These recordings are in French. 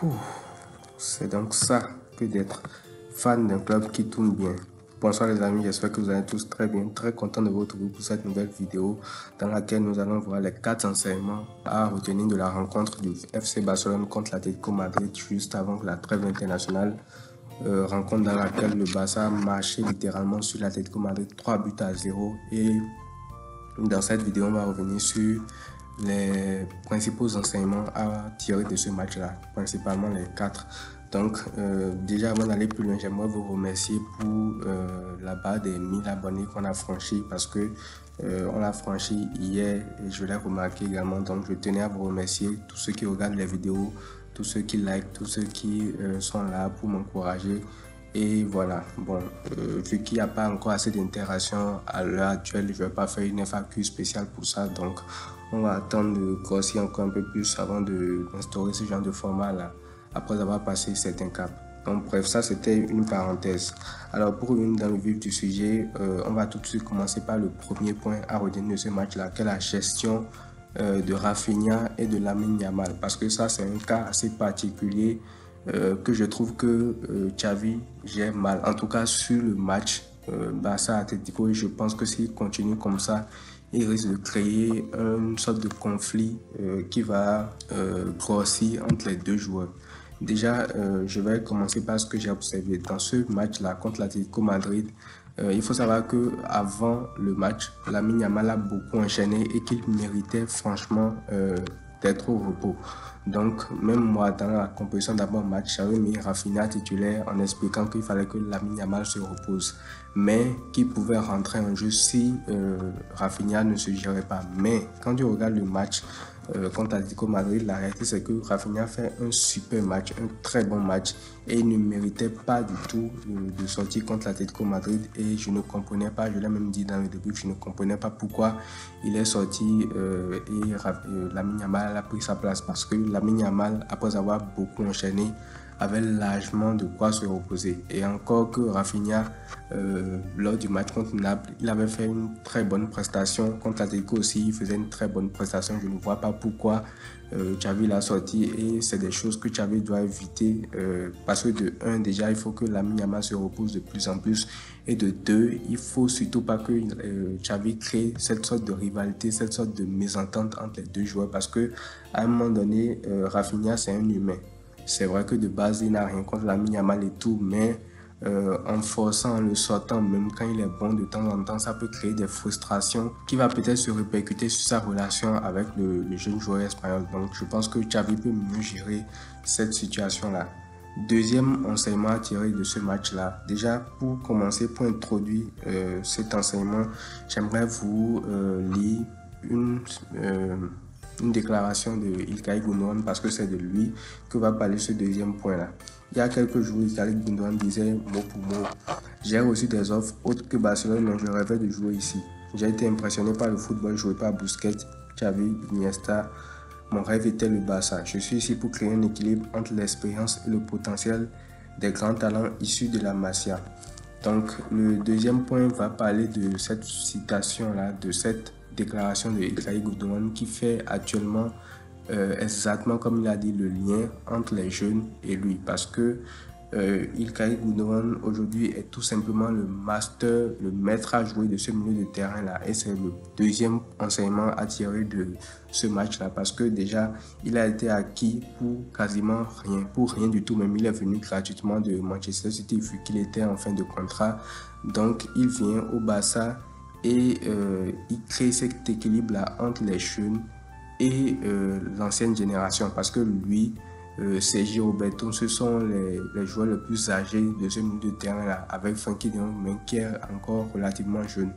Ouh, c'est donc ça que d'être fan d'un club qui tourne bien. Bonsoir les amis, j'espère que vous allez tous très bien, très content de vous retrouver pour cette nouvelle vidéo dans laquelle nous allons voir les 4 enseignements à retenir de la rencontre du FC Barcelone contre l'Atlético Madrid juste avant la trêve internationale. Rencontre dans laquelle le Barça a marché littéralement sur l'Atlético Madrid 3-0 et dans cette vidéo on va revenir sur les principaux enseignements à tirer de ce match-là, principalement les 4. Donc, déjà avant d'aller plus loin, j'aimerais vous remercier pour la barre des 1000 abonnés qu'on a franchi parce que on l'a franchi hier et je l'ai remarqué également. Donc, je tenais à vous remercier tous ceux qui regardent les vidéos, tous ceux qui like, tous ceux qui sont là pour m'encourager. Et voilà, bon, vu qu'il n'y a pas encore assez d'interaction à l'heure actuelle, je ne vais pas faire une FAQ spéciale pour ça. Donc, on va attendre de grossir encore un peu plus avant d'instaurer ce genre de format-là, après avoir passé certains caps. Donc, bref, ça, c'était une parenthèse. Alors, pour revenir dans le vif du sujet, on va tout de suite commencer par le premier point à retenir de ce match-là, qui est la gestion de Rafinha et de Lamine Yamal. Parce que ça, c'est un cas assez particulier que je trouve que Xavi gère mal, en tout cas sur le match Barça-Atlético. Je pense que s'il continue comme ça, il risque de créer une sorte de conflit qui va grossir entre les deux joueurs. Déjà, je vais commencer par ce que j'ai observé dans ce match-là contre l'Atlético Madrid. Il faut savoir que avant le match, Lamine Yamal a beaucoup enchaîné et qu'il méritait franchement d'être au repos. Donc, même moi, dans la composition d'avant-match, j'avais mis Rafinha titulaire en expliquant qu'il fallait que Lamine Yamal se repose, mais qu'il pouvait rentrer en jeu si Rafinha ne se gérait pas. Mais quand tu regardes le match contre l'Atlético Madrid, la réalité c'est que Rafinha fait un super match, un très bon match, et il ne méritait pas du tout de sortir contre l'Atlético Madrid. Et je ne comprenais pas, je l'ai même dit dans le début, je ne comprenais pas pourquoi il est sorti et Lamine Yamal a pris sa place, parce que Lamine Yamal, après avoir beaucoup enchaîné, avait largement de quoi se reposer. Et encore que Rafinha, lors du match contre Naples, il avait fait une très bonne prestation. Contre l'Atlético aussi, il faisait une très bonne prestation. Je ne vois pas pourquoi Xavi l'a sorti, et c'est des choses que Xavi doit éviter parce que de 1, déjà, il faut que Lamine Yamal se repose de plus en plus, et de 2, il faut surtout pas que Xavi crée cette sorte de rivalité, cette sorte de mésentente entre les deux joueurs, parce que à un moment donné, Rafinha, c'est un humain. C'est vrai que de base, il n'a rien contre Lamine Yamal et tout, mais en forçant, en le sortant, même quand il est bon de temps en temps, ça peut créer des frustrations qui va peut-être se répercuter sur sa relation avec le jeune joueur espagnol. Donc, je pense que Xavi peut mieux gérer cette situation-là. Deuxième enseignement à tirer de ce match-là. Déjà, pour commencer, pour introduire cet enseignement, j'aimerais vous lire une déclaration de Ilkay Gundogan, parce que c'est de lui que va parler ce deuxième point-là. Il y a quelques jours, Ilkay Gundogan disait mot pour mot: j'ai reçu des offres autres que Barcelone, mais je rêvais de jouer ici. J'ai été impressionné par le football joué par Busquets, Xavi, Iniesta. Mon rêve était le Barça. Je suis ici pour créer un équilibre entre l'expérience et le potentiel des grands talents issus de la Masia. Donc, le deuxième point va parler de cette citation-là, de cette déclaration de Ilkay Gundogan, qui fait actuellement exactement comme il a dit le lien entre les jeunes et lui, parce que Ilkay Gundogan aujourd'hui est tout simplement le master, le maître à jouer de ce milieu de terrain là, et c'est le deuxième enseignement à tirer de ce match là, parce que déjà il a été acquis pour quasiment rien, pour rien du tout même. Il est venu gratuitement de Manchester City vu qu'il était en fin de contrat, donc il vient au Barça et il crée cet équilibre là entre les jeunes et l'ancienne génération, parce que lui, Sergi Roberto, ce sont les joueurs les plus âgés de ce milieu de terrain là, avec Frenkie de Jong mais qui est encore relativement jeune.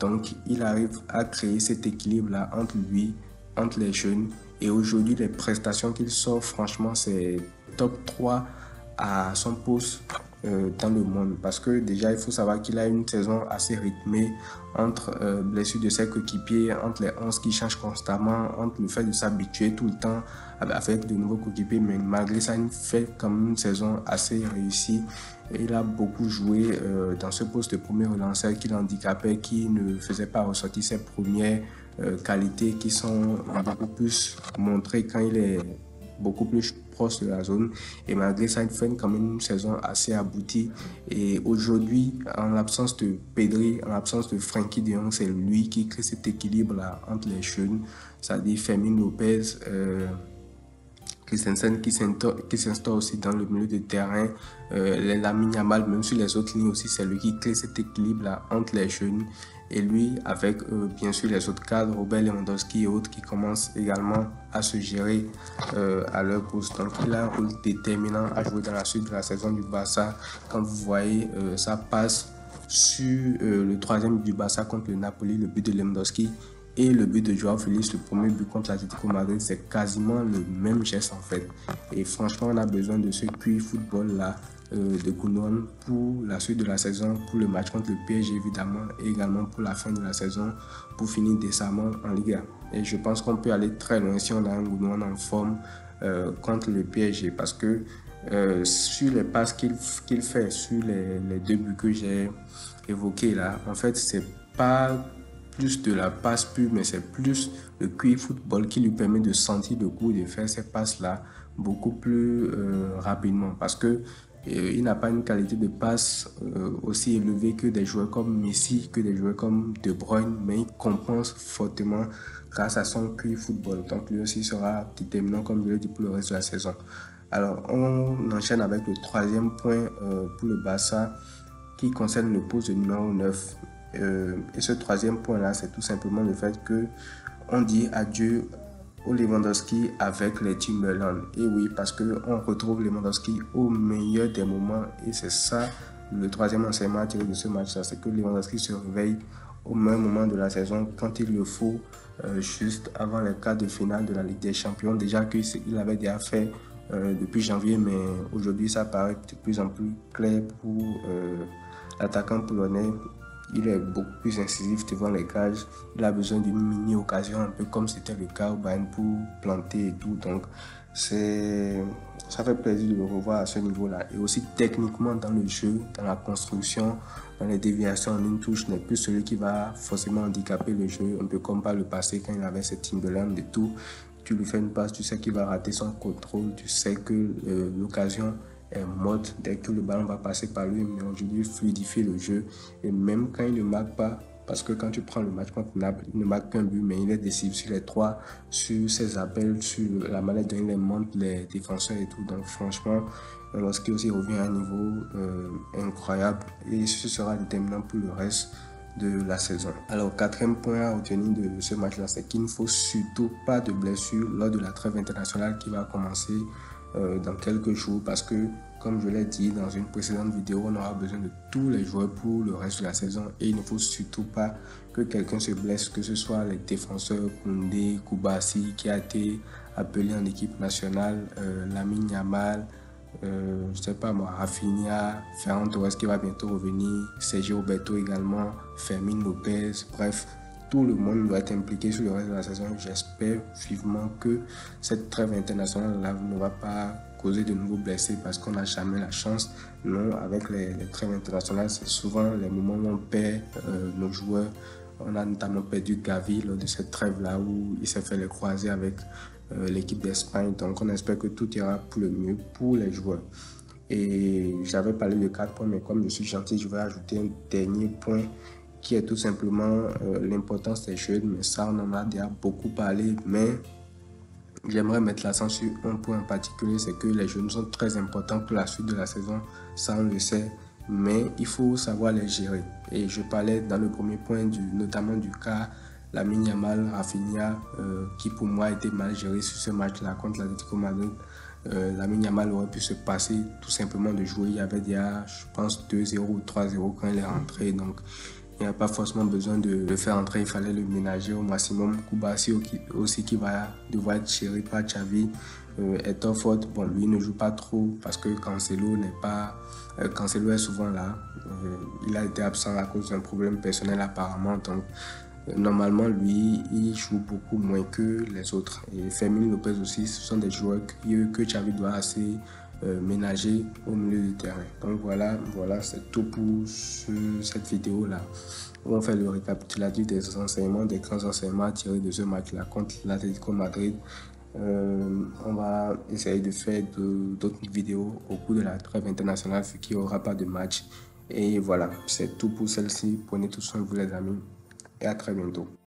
Donc il arrive à créer cet équilibre là entre lui, entre les jeunes, et aujourd'hui les prestations qu'il sort, franchement c'est top 3 à son poste dans le monde, parce que déjà il faut savoir qu'il a une saison assez rythmée entre blessures de ses coéquipiers, entre les 11 qui changent constamment, entre le fait de s'habituer tout le temps avec de nouveaux coéquipiers, mais malgré ça il fait quand même une saison assez réussie. Et il a beaucoup joué dans ce poste de premier relanceur qui l'handicapait, qui ne faisait pas ressortir ses premières qualités qui sont beaucoup plus montrées quand il est beaucoup plus proche de la zone. Et malgré ça, il fait quand même une saison assez aboutie. Et aujourd'hui, en l'absence de Pedri, en l'absence de Frenkie de Jong, c'est lui qui crée cet équilibre-là entre les jeunes, c'est-à-dire Fermin Lopez, Christensen qui s'instaure aussi dans le milieu de terrain, Lamine Yamal, même sur les autres lignes aussi, c'est lui qui crée cet équilibre-là entre les jeunes. Et lui, avec bien sûr les autres cadres, Robert Lewandowski et autres, qui commencent également à se gérer à leur poste. Donc il a un rôle déterminant à jouer dans la suite de la saison du Barça. Quand vous voyez, ça passe sur le troisième but du Barça contre le Napoli, le but de Lewandowski, et le but de Joao Félix, le premier but contre l'Atlético Madrid, c'est quasiment le même geste en fait. Et franchement, on a besoin de ce QI football-là de Koundouane pour la suite de la saison, pour le match contre le PSG évidemment, et également pour la fin de la saison, pour finir décemment en Liga. Et je pense qu'on peut aller très loin si on a un Koundouane en forme contre le PSG, parce que sur les passes qu'il fait, sur les deux buts que j'ai évoqués là, en fait, c'est pas plus de la passe pure, mais c'est plus le QI football qui lui permet de sentir le coup de faire ces passes-là beaucoup plus rapidement, parce que il n'a pas une qualité de passe aussi élevée que des joueurs comme Messi, que des joueurs comme De Bruyne, mais il compense fortement grâce à son QI football. Donc lui aussi sera déterminant, comme je l'ai dit, pour le reste de la saison. Alors on enchaîne avec le troisième point pour le Barça qui concerne le poste de numéro 9. Et ce troisième point-là, c'est tout simplement le fait que on dit adieu au Lewandowski avec les Timberland. Et oui, parce qu'on retrouve Lewandowski au meilleur des moments. Et c'est ça le troisième enseignement à tirer de ce match-là, c'est que Lewandowski se réveille au meilleur moment de la saison quand il le faut, juste avant les quarts de finale de la Ligue des Champions. Déjà qu'il avait déjà fait depuis janvier, mais aujourd'hui ça paraît de plus en plus clair pour l'attaquant polonais. Il est beaucoup plus incisif devant les cages. Il a besoin d'une mini-occasion, un peu comme c'était le cas au Bayern, pour planter et tout. Donc, ça fait plaisir de le revoir à ce niveau-là. Et aussi techniquement dans le jeu, dans la construction, dans les déviations en une touche, n'est plus celui qui va forcément handicaper le jeu, un peu comme par le passé quand il avait cette Timberland et tout. Tu lui fais une passe, tu sais qu'il va rater son contrôle, tu sais que l'occasion est morte dès que le ballon va passer par lui, mais aujourd'hui il fluidifie le jeu. Et même quand il ne marque pas, parce que quand tu prends le match contre Naples, il ne marque qu'un but, mais il est décisif sur les trois, sur ses appels, sur la manière dont il monte les défenseurs et tout. Donc franchement, lorsqu'il aussi revient à un niveau incroyable, et ce sera déterminant pour le reste de la saison. Alors, quatrième point à retenir de ce match-là, c'est qu'il ne faut surtout pas de blessures lors de la trêve internationale qui va commencer dans quelques jours, parce que, comme je l'ai dit dans une précédente vidéo, on aura besoin de tous les joueurs pour le reste de la saison et il ne faut surtout pas que quelqu'un se blesse, que ce soit les défenseurs Koundé, Koubassi qui a été appelé en équipe nationale, Lamine Yamal, je sais pas moi, Rafinha, Ferran Torres qui va bientôt revenir, Sergio Roberto également, Fermin Lopez, bref, tout le monde doit être impliqué sur le reste de la saison. J'espère vivement que cette trêve internationale là ne va pas causer de nouveaux blessés, parce qu'on n'a jamais la chance. Non, avec les trêves internationales, c'est souvent les moments où on perd nos joueurs. On a notamment perdu Gavi lors de cette trêve là où il s'est fait les croiser avec l'équipe d'Espagne. Donc on espère que tout ira pour le mieux pour les joueurs. Et j'avais parlé de 4 points, mais comme je suis gentil, je vais ajouter un dernier point qui est tout simplement l'importance des jeunes. Mais ça, on en a déjà beaucoup parlé, mais j'aimerais mettre l'accent sur un point en particulier, c'est que les jeunes sont très importants pour la suite de la saison, ça on le sait, mais il faut savoir les gérer. Et je parlais dans le premier point notamment du cas Lamine Yamal, Rafinha, qui pour moi a été mal géré sur ce match-là contre l'Atlético Madrid. Lamine Yamal aurait pu se passer tout simplement de jouer. Il y avait déjà, je pense, 2-0 ou 3-0 quand il est rentré. Donc, il n'y a pas forcément besoin de le faire entrer. Il fallait le ménager au maximum. Koubassi aussi qui va devoir être géré par Xavi. Hector Ford, bon, lui ne joue pas trop parce que Cancelo n'est pas... Cancelo est souvent là. Il a été absent à cause d'un problème personnel apparemment. Donc, normalement, lui, il joue beaucoup moins que les autres. Et Fermin Lopez aussi, ce sont des joueurs que Xavi doit assez ménager au milieu du terrain. Donc voilà, c'est tout pour cette vidéo-là. On fait le récapitulatif des enseignements, des grands enseignements tirés de ce match-là contre l'Atlético Madrid. On va essayer de faire d'autres vidéos au cours de la trêve internationale, vu qu'il n'y aura pas de match. Et voilà, c'est tout pour celle-ci. Prenez tout soin de vous les amis et à très bientôt.